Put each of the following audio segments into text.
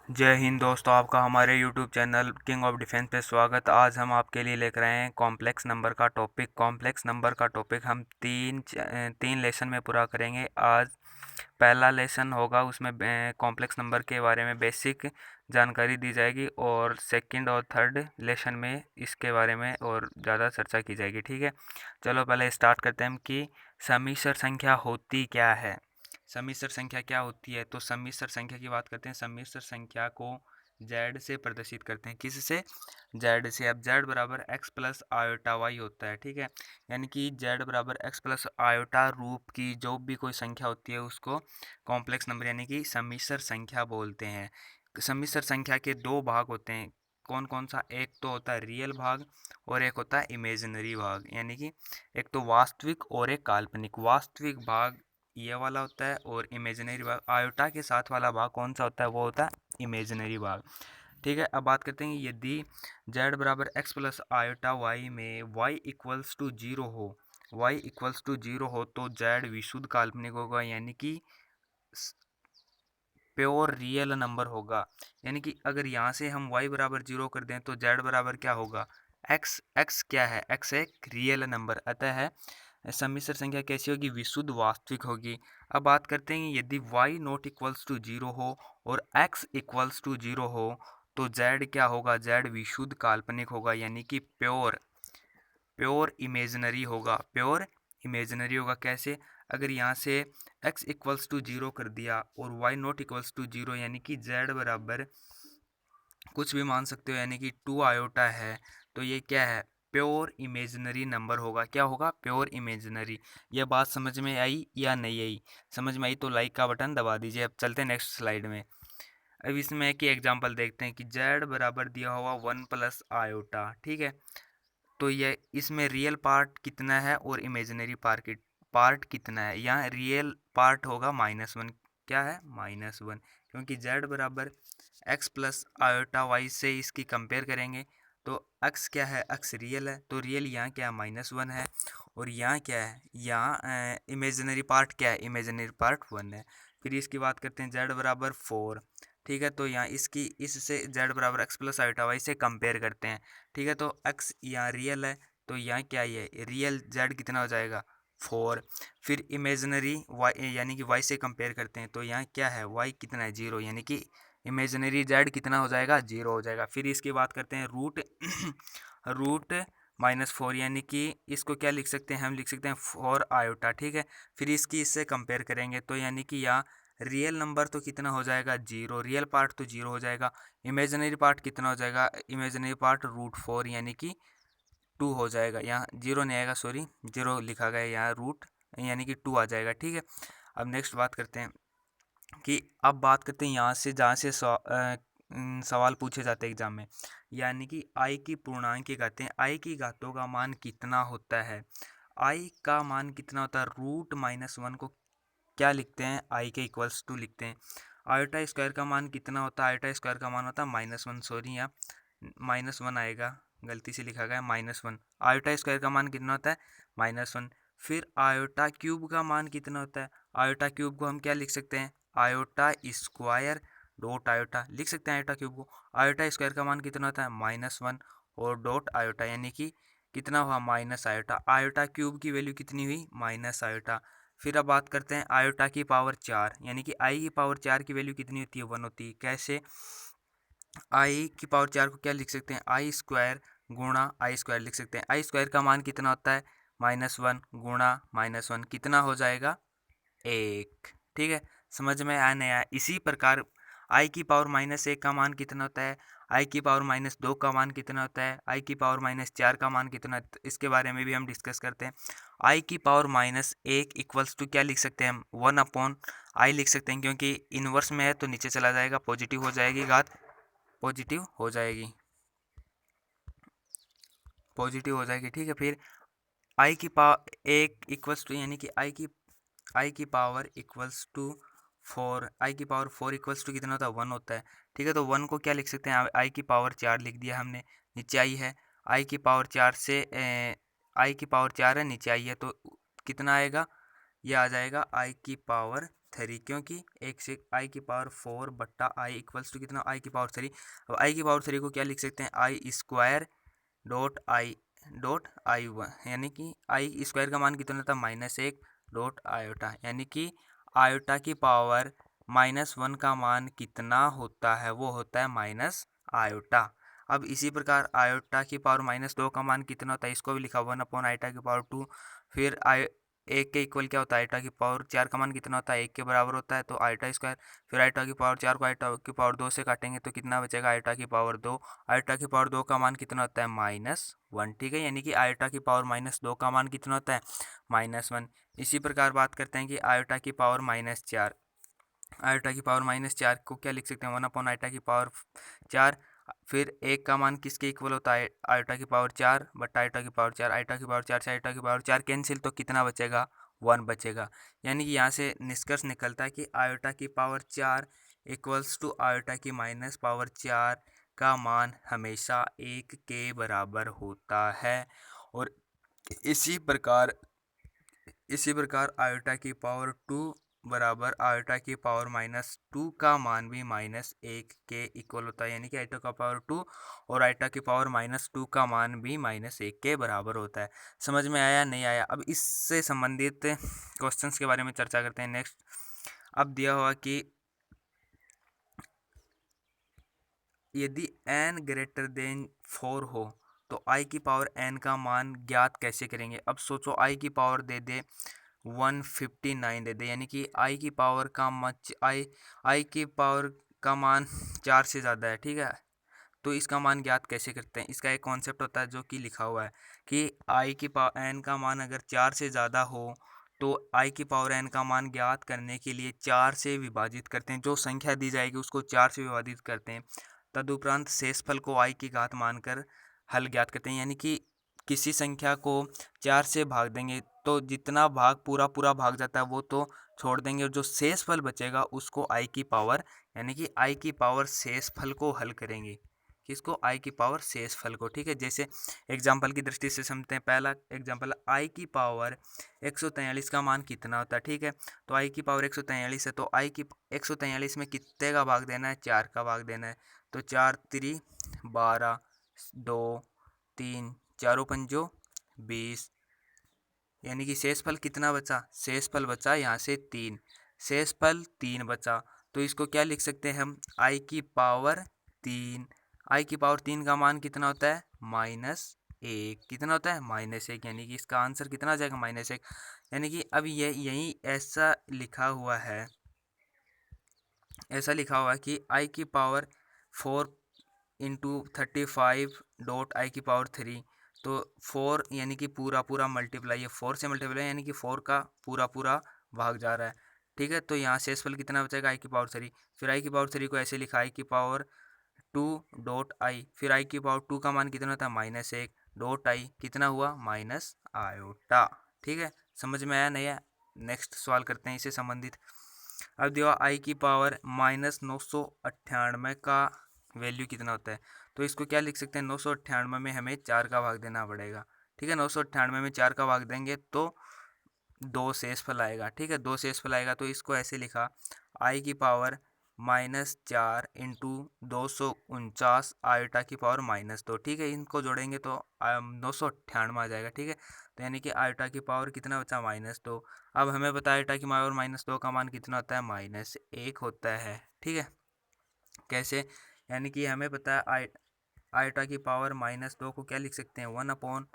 जय हिंद दोस्तों, आपका हमारे YouTube channel king of defence पे स्वागत। आज हम आपके लिए लेकर आए हैं कॉम्प्लेक्स नंबर का टॉपिक। कॉम्प्लेक्स नंबर का टॉपिक हम तीन लेसन में पूरा करेंगे। आज पहला लेसन होगा, उसमें कॉम्प्लेक्स नंबर के बारे में बेसिक जानकारी दी जाएगी और सेकंड और थर्ड लेसन में इसके बारे में और ज़्यादा चर्चा की जाएगी। ठीक है, चलो पहले स्टार्ट करते हैं कि समिश्र संख्या होती क्या है। समिश्र संख्या क्या होती है, तो समिश्र संख्या की बात करते हैं। समिश्र संख्या को z से प्रदर्शित करते हैं। किससे? z से। अब z बराबर x प्लस आयोटा y होता है। ठीक है, यानी कि z बराबर x प्लस आयोटा रूप की जो भी कोई संख्या होती है उसको कॉम्प्लेक्स नंबर यानी कि समिश्र संख्या बोलते हैं। समिश्र संख्या के दो भाग होते हैं। कौन कौन सा? एक तो होता है रियल भाग और एक होता है इमेजिनरी भाग, यानी कि एक तो वास्तविक और एक काल्पनिक। वास्तविक भाग ये वाला होता है और इमेजिनरी भाग, आयोटा के साथ वाला भाग कौन सा होता है? वो होता है इमेजिनरी भाग। ठीक है, अब बात करते हैं यदि z बराबर x प्लस आयोटा y में y इक्वल्स टू जीरो हो, y इक्वल्स टू जीरो हो तो z विशुद्ध काल्पनिक होगा, यानी कि प्योर रियल नंबर होगा। यानी कि अगर यहाँ से हम y बराबर जीरो कर दें तो z बराबर क्या होगा? x क्या है? x एक रियल नंबर, अतः है सम्मिश्र संख्या कैसी होगी? विशुद्ध वास्तविक होगी। अब बात करते हैं यदि y not equals to zero हो और x इक्वल्स टू जीरो हो तो z क्या होगा? z विशुद्ध काल्पनिक होगा, यानी कि प्योर इमेजिनरी होगा। प्योर इमेजिनरी होगा कैसे? अगर यहाँ से x इक्वल्स टू जीरो कर दिया और y not equals to zero, यानी कि z बराबर कुछ भी मान सकते हो, यानी कि 2 आयोटा है, तो ये क्या है? प्योर इमेजिनरी नंबर होगा। क्या होगा? Pure imaginary. ये बात समझ में आई या नहीं आई? समझ में आई तो लाइक का बटन दबा दीजिए। अब चलते हैं नेक्स्ट स्लाइड में। अब इसमें एक ही एग्जांपल देखते हैं कि z बराबर दिया हुआ 1 प्लस आयोटा। ठीक है, तो ये इसमें रियल पार्ट कितना है और इमेजिनरी पार्ट कितना है? यहाँ रियल पार्ट होगा -1। क्या है? -1, क्योंकि z बराबर x प्लस आयोटा वाई से इसकी कंपेयर करेंगे तो x क्या है? x रियल है, तो रियल यहाँ क्या है? -1 है। और यहाँ क्या है? यहाँ इमेजिनरी पार्ट क्या है? इमेजिनरी पार्ट 1 है। फिर इसकी बात करते हैं z बराबर 4। ठीक है, तो यहाँ इससे z बराबर x प्लस आयोटा वाई से कंपेयर करते हैं। ठीक है, तो x यहाँ रियल है, तो यहाँ क्या है? रियल z कितना हो जाएगा? 4। फिर इमेजिनरी y यानी कि y से कंपेयर करते हैं तो यहाँ क्या है? y कितना है? 0, यानी कि इमेजिनरी z कितना हो जाएगा? 0 हो जाएगा। फिर इसकी बात करते हैं रूट रूट -4, यानी कि इसको क्या लिख सकते हैं? हम लिख सकते हैं 4 आयोटा। ठीक है, फिर इससे कंपेयर करेंगे तो यानी कि यहाँ रियल नंबर तो कितना हो जाएगा? 0, रियल पार्ट तो 0 हो जाएगा। इमेजिनरी पार्ट कितना हो जाएगा? इमेजिनरी पार्ट √4, यानी कि 2 हो जाएगा। यहाँ 0 नहीं आएगा, सॉरी 0 लिखा गया यहाँ रूट, यानी कि 2 आ जाएगा। ठीक है, अब नेक्स्ट बात करते हैं कि अब बात करते हैं यहाँ से जहाँ से सवाल पूछे जाते हैं एग्जाम में, यानी कि आई की पूर्णांक घातें हैं। आई की घातों का मान कितना होता है? आई का मान कितना होता है? √-1 को क्या लिखते हैं? आई के इक्वल्स टू लिखते हैं। आयोटा स्क्वायर का मान कितना होता है? आयोटा स्क्वायर का मान होता है -1, सॉरी यहाँ -1 आएगा, गलती से लिखा गया -1। आयोटा स्क्वायर का मान कितना होता है? -1। फिर आयोटा क्यूब का मान कितना होता है? आयोटा क्यूब को हम क्या लिख सकते हैं? आयोटा स्क्वायर डॉट आयोटा लिख सकते हैं। आयोटा क्यूब को आयोटा स्क्वायर का मान कितना होता है? -1 और डॉट आयोटा, यानी कि कितना हुआ? Minus iota. आयोटा क्यूब की वैल्यू कितनी हुई? Minus iota. फिर अब बात करते हैं आयोटा की पावर 4, यानी कि आई की पावर 4 की वैल्यू कितनी होती है? 1 होती है। कैसे? आई की पावर 4 को क्या लिख सकते हैं? आई स्क्वायर गुणा आई स्क्वायर लिख सकते हैं। आई स्क्वायर का मान कितना होता है? -1 गुणा -1 कितना हो जाएगा? 1। ठीक है, समझ में आया नहीं आया? इसी प्रकार आई की पावर -1 का मान कितना होता है? आई की पावर -2 का मान कितना होता है? आई की पावर -4 का मान कितना है? इसके बारे में भी हम डिस्कस करते हैं। आई की पावर -1 इक्वल्स टू क्या लिख सकते हैं हम? 1/i लिख सकते हैं, क्योंकि इन्वर्स में है तो नीचे चला जाएगा, पॉजिटिव हो जाएगी घात, पॉजिटिव हो जाएगी, पॉजिटिव हो जाएगी। ठीक है, फिर आई की पावर 1 इक्वल्स टू, यानी कि आई की पावर इक्वल्स टू 4, आई की पावर 4 इक्वल्स टू कितना होता है? 1 होता है। ठीक है, तो 1 को क्या लिख सकते हैं? आई की पावर 4 लिख दिया हमने, नीचे आई है। आई की पावर 4 से आई की पावर 4 है, नीचे आई है, तो कितना आएगा? ये आ जाएगा आई की पावर 3, क्योंकि एक से आई की पावर 4 बट्टा आई इक्वल्स टू कितना, आई की पावर 3। अब आई की पावर 3 को क्या लिख सकते हैं, आई स्क्वायर डॉट आई वन, यानी कि आई स्क्वायर का मान कितना था, -1 डॉट आयोटा, यानी कि आयोटा की पावर -1 का मान कितना होता है, वो होता है माइनस आयोटा। अब इसी प्रकार आयोटा की पावर -2 का मान कितना होता है, इसको भी लिखा 1 अपॉन आयोटा की पावर 2। फिर आई एक के इक्वल क्या होता है, आयोटा की पावर 4 का मान कितना होता है, 1 के बराबर होता है, तो आयोटा स्क्वायर। फिर आयोटा की पावर 4 को आयोटा की पावर 2 से काटेंगे तो कितना बचेगा, आयोटा की पावर 2। आयोटा की पावर 2 का मान कितना होता है, -1, ठीक है, यानी कि आयोटा की पावर -2 का मान कितना होता है, -1। इसी प्रकार बात करते हैं कि आयोटा की पावर -4, आयोटा की पावर -4 को क्या लिख सकते हैं, 1 अपॉन आयोटा की पावर 4। फिर एक का मान किसके इक्वल होता है, आयोटा की पावर 4 बट आयोटा की पावर 4, आयोटा की पावर 4 से आयोटा की पावर 4 कैंसिल, तो कितना बचेगा, 1 बचेगा। यानी कि यहाँ से निष्कर्ष निकलता है कि आयोटा की पावर 4 इक्वल्स टू आयोटा की माइनस पावर 4 का मान हमेशा 1 के बराबर होता है। और इसी प्रकार आयोटा की पावर 2 बराबर आयोटा की पावर -2 का मान भी -1 के इक्वल होता है, यानी कि आयोटा का पावर 2 और आयोटा की पावर -2 का मान भी -1 के बराबर होता है। समझ में आया नहीं आया? अब इससे संबंधित क्वेश्चंस के बारे में चर्चा करते हैं। नेक्स्ट, अब दिया हुआ कि यदि n ग्रेटर देन 4 हो तो i की पावर n का मान ज्ञात कैसे करेंगे। अब सोचो i की पावर दे दे 159 दे दे, यानी कि i की पावर का i की पावर का मान 4 से ज़्यादा है, ठीक है। तो इसका मान ज्ञात कैसे करते हैं, इसका एक कॉन्सेप्ट होता है जो कि लिखा हुआ है कि i की पावर n का मान अगर 4 से ज़्यादा हो तो i की पावर n का मान ज्ञात करने के लिए 4 से विभाजित करते हैं, जो संख्या दी जाएगी उसको 4 से विभाजित करते हैं। तदुपरांत शेषफल को i की घात मानकर हल ज्ञात करते हैं, यानी कि किसी संख्या को 4 से भाग देंगे तो जितना भाग पूरा पूरा भाग जाता है वो तो छोड़ देंगे, और जो शेषफल बचेगा उसको i की पावर, यानी कि i की पावर शेषफल को हल करेंगे। किसको, i की पावर शेषफल को, ठीक है। जैसे एग्जाम्पल की दृष्टि से समझते हैं। पहला एग्जाम्पल, i की पावर 143 का मान कितना होता है, ठीक है। तो i की पावर 143 है, तो i की 143 में कितने का भाग देना है, 4 का भाग देना है। तो 4 3 12, 2 3, चारों पंजो 20, यानी कि शेषफल कितना बचा, शेषफल बचा यहाँ से 3, शेषफल 3 बचा। तो इसको क्या लिख सकते हैं हम, i की पावर 3। i की पावर 3 का मान कितना होता है, -1, कितना होता है, -1, यानी कि इसका आंसर कितना आ जाएगा, -1। यानी कि अब ये यही ऐसा लिखा हुआ है, कि i की पावर 4 इंटू 35 डॉट आई की पावर 3, तो 4 यानी कि पूरा पूरा मल्टीप्लाई है, 4 से मल्टीप्लाई यानी कि 4 का पूरा पूरा भाग जा रहा है, ठीक है। तो यहाँ शेषफल कितना बचेगा, आई की पावर 3। फिर आई की पावर 3 को ऐसे लिखा, आई की पावर 2 डॉट आई, फिर आई की पावर 2 का मान कितना था, -1 डॉट आई, कितना हुआ, माइनस आयोटा, ठीक है। समझ में आया नहीं है? नेक्स्ट सवाल करते हैं इससे संबंधित। अब दिया आई की पावर -998 का वैल्यू कितना होता है, तो इसको क्या लिख सकते हैं, 998 में हमें 4 का भाग देना पड़ेगा, ठीक है। 998 में 4 का भाग देंगे तो 2 शेषफल आएगा, ठीक है, 2 शेषफल आएगा। तो इसको ऐसे लिखा, आई की पावर -4 इंटू 249 आयोटा की पावर -2, ठीक है। इनको जोड़ेंगे तो 998 आ जाएगा, ठीक है। तो यानी कि आयोटा की पावर कितना बचा, -2। अब हमें पता है आयोटा की पावर -2 का मान कितना होता है, -1 होता है, ठीक है। कैसे, यानी कि हमें पता है आयोटा की पावर -2 को क्या लिख सकते हैं, 1 अपॉन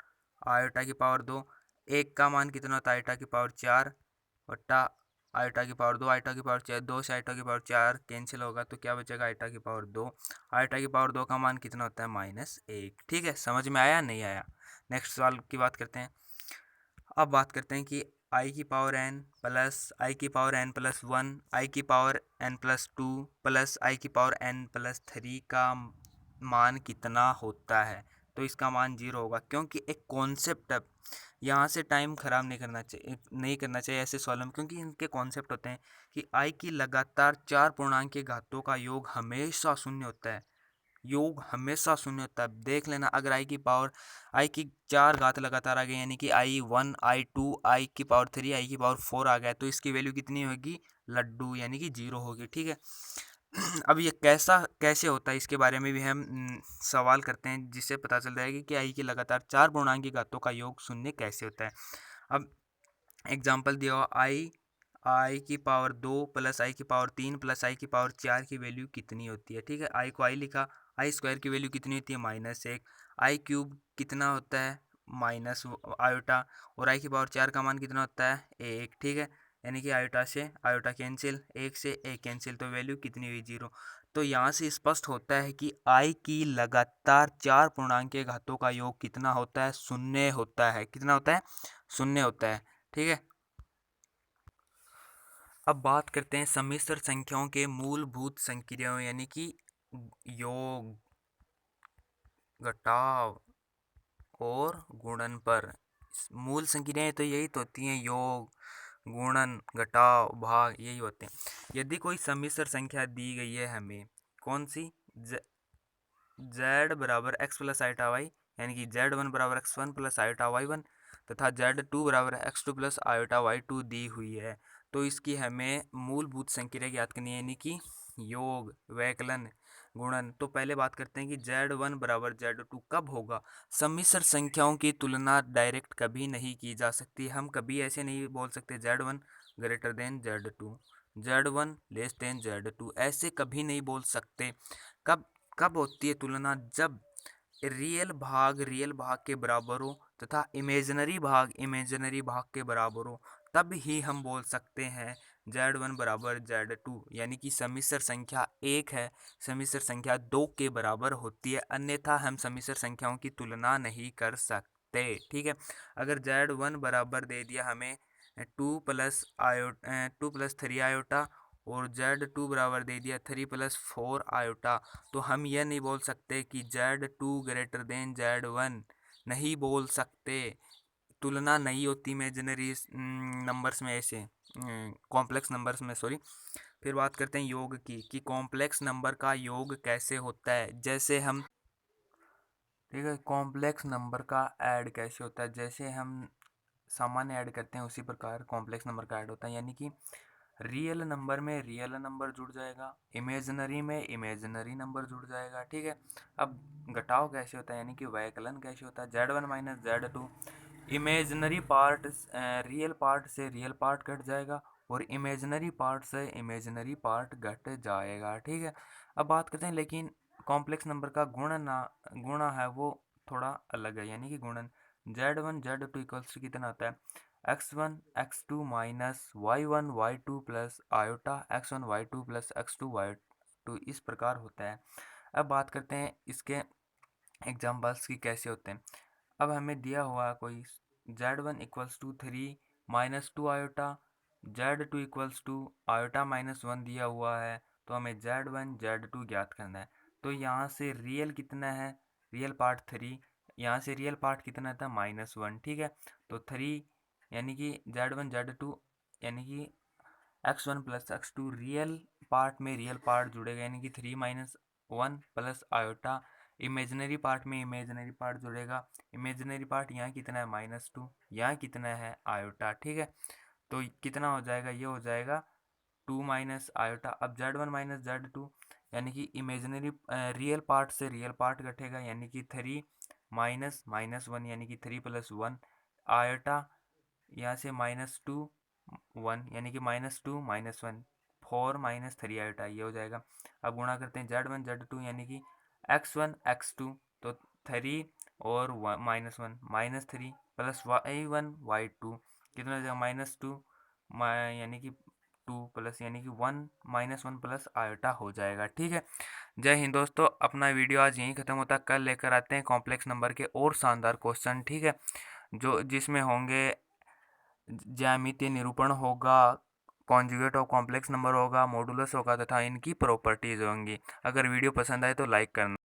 आयोटा की पावर 2। एक का मान कितना होता है, आयोटा की पावर 4 बट्टा आयोटा की पावर 2, आयोटा की पावर 4, 2 से आयोटा की पावर 4 कैंसिल होगा तो क्या बचेगा, आयोटा की पावर 2। आयोटा की पावर 2 का मान कितना होता है, -1, ठीक है। समझ में आया नहीं आया? नेक्स्ट सवाल की बात करते हैं। अब बात करते हैं कि आई की पावर n प्लस आई की पावर n प्लस 1, आई की पावर n प्लस 2 प्लस आई की पावर n प्लस 3 का मान कितना होता है। तो इसका मान 0 होगा, क्योंकि एक कॉन्सेप्ट है, यहाँ से टाइम ख़राब नहीं करना चाहिए ऐसे सवालों में, क्योंकि इनके कॉन्सेप्ट होते हैं कि आई की लगातार 4 पूर्णांक के घातों का योग हमेशा शून्य होता है, योग हमेशा शून्य होता है। देख लेना, अगर आई की 4 घात लगातार आ गई, यानी कि I1 I2 आई की पावर 3 आई की पावर 4 आ गया, तो इसकी वैल्यू कितनी होगी? लड्डू, यानी कि 0 होगी। ठीक है। अब ये कैसे होता है, इसके बारे में भी हम सवाल करते हैं, जिससे पता चल जाएगा कि आई की लगातार 4 पूर्णांक घातों का योग शून्य कैसे होता है। अब एग्जाम्पल दिया हुआ, आई की पावर 2 प्लस आई की पावर 3 प्लस आई की पावर 4 की वैल्यू कितनी होती है? ठीक है, आई को आई लिखा, आई स्क्वायर की वैल्यू कितनी होती है? -1। आई क्यूब कितना होता है? Minus iota. और आई की पावर 4 का मान कितना होता है? 1। ठीक है, यानी कि आयोटा से आयोटा कैंसिल, 1 से 1 कैंसिल, तो वैल्यू कितनी हुई? 0। तो यहाँ से स्पष्ट होता है कि आई की लगातार 4 पूर्णांक के घातों का योग कितना होता है? शून्य होता है। कितना होता है? शून्य होता है। ठीक है। अब बात करते हैं सम्मिश्र संख्याओं के मूलभूत संक्रियाओं, यानी कि योग, घटाव और गुणन पर। मूल संक्रियाएं तो यही तो होती हैं, योग, गुणन, घटाव, भाग, यही होते हैं। यदि कोई सम्मिश्र संख्या दी गई है हमें, कौन सी? z बराबर x प्लस आयोटा वाई, यानी कि z1 बराबर x1 प्लस आयोटा y1 तथा z2 बराबर x2 प्लस आयोटा y2 दी हुई है, तो इसकी हमें मूलभूत संक्रिया ज्ञात करनी है, यानी कि योग, वैकलन, गुणन। तो पहले बात करते हैं कि z1 बराबर z2 कब होगा? सम्मिश्र संख्याओं की तुलना डायरेक्ट कभी नहीं की जा सकती। हम कभी ऐसे नहीं बोल सकते z1 greater than z2, z1 less than z2, ऐसे कभी नहीं बोल सकते। कब कब होती है तुलना? जब रियल भाग के बराबर हो तथा इमेजिनरी भाग के बराबर हो, तब ही हम बोल सकते हैं z1 बराबर z2, यानी कि सम्मिश्र संख्या 1 है, सम्मिश्र संख्या 2 के बराबर होती है, अन्यथा हम सम्मिश्र संख्याओं की तुलना नहीं कर सकते। ठीक है। अगर z1 बराबर दे दिया हमें 2 प्लस 3 आयोटा और z2 बराबर दे दिया 3 + 4 आयोटा, तो हम यह नहीं बोल सकते कि z2 ग्रेटर देन z1, नहीं बोल सकते। तुलना नहीं होती इमेजिनरी नंबर्स में, ऐसे कॉम्प्लेक्स नंबर्स में, सॉरी। फिर बात करते हैं योग की, कि कॉम्प्लेक्स नंबर का योग कैसे होता है। जैसे हम, ठीक है, कॉम्प्लेक्स नंबर का ऐड कैसे होता है? जैसे हम सामान्य ऐड करते हैं, उसी प्रकार कॉम्प्लेक्स नंबर का ऐड होता है, यानी कि रियल नंबर में रियल नंबर जुड़ जाएगा, इमेजिनरी में इमेजिनरी नंबर जुड़ जाएगा। ठीक है। अब घटाव कैसे होता है, यानी कि वैकलन कैसे होता है? z1 minus z2, imaginary part real part से रियल पार्ट घट जाएगा और इमेजिनरी पार्ट से इमेजिनरी पार्ट घट जाएगा। ठीक है। अब बात करते हैं, लेकिन कॉम्प्लेक्स नंबर का गुणा है वो थोड़ा अलग है, यानी कि गुणन। z1 z2 इक्वल्स टू कितना होता है? x1 x2 minus y1 y2 plus iota x1 y2 plus x2 y2, इस प्रकार होता है। अब बात करते हैं इसके एग्जाम्पल्स की कैसे होते हैं। अब हमें दिया हुआ कोई z1 equals to 3 minus 2 iota, z2 equals to iota minus 1 दिया हुआ है, तो हमें z1 z2 ज्ञात करना है। तो यहाँ से रियल कितना है? रियल पार्ट 3, यहाँ से रियल पार्ट कितना था? -1। ठीक है, तो 3, यानी कि z1 z2, यानी कि x1 plus x2, real part में रियल पार्ट जुड़ेगा, यानी कि 3 - 1 प्लस आयोटा, इमेजिनरी पार्ट में इमेजिनरी पार्ट जुड़ेगा, इमेजिनरी पार्ट यहाँ कितना है? -2, यहाँ कितना है? आयोटा। ठीक है, तो कितना हो जाएगा? ये हो जाएगा 2 माइनस आयोटा। अब z1 माइनस z2, यानी कि इमेजिनरी रियल पार्ट से रियल पार्ट घटेगा, यानी कि 3 माइनस -1, यानी कि 3 + 1 आयोटा, यहाँ से -2 1, यानी कि -2 -1, 4 - 3 आयोटा, ये हो जाएगा। अब गुणा करते हैं z1 z2, यानी कि x1 x2, तो 3 और -1 -3 प्लस y1 y2, कितना हो जाएगा? -2, यानी कि 2 प्लस, यानी कि 1 -1 प्लस आयोटा हो जाएगा। ठीक है। जय हिंद दोस्तों, अपना वीडियो आज यहीं ख़त्म होता है। कल लेकर आते हैं कॉम्प्लेक्स नंबर के और शानदार क्वेश्चन। ठीक है, जो जिसमें होंगे ज्यामितीय निरूपण होगा, कॉन्जुगेट ऑफ कॉम्प्लेक्स नंबर होगा, मॉडुलस होगा तथा इनकी प्रॉपर्टीज होंगी। अगर वीडियो पसंद आए तो लाइक करना।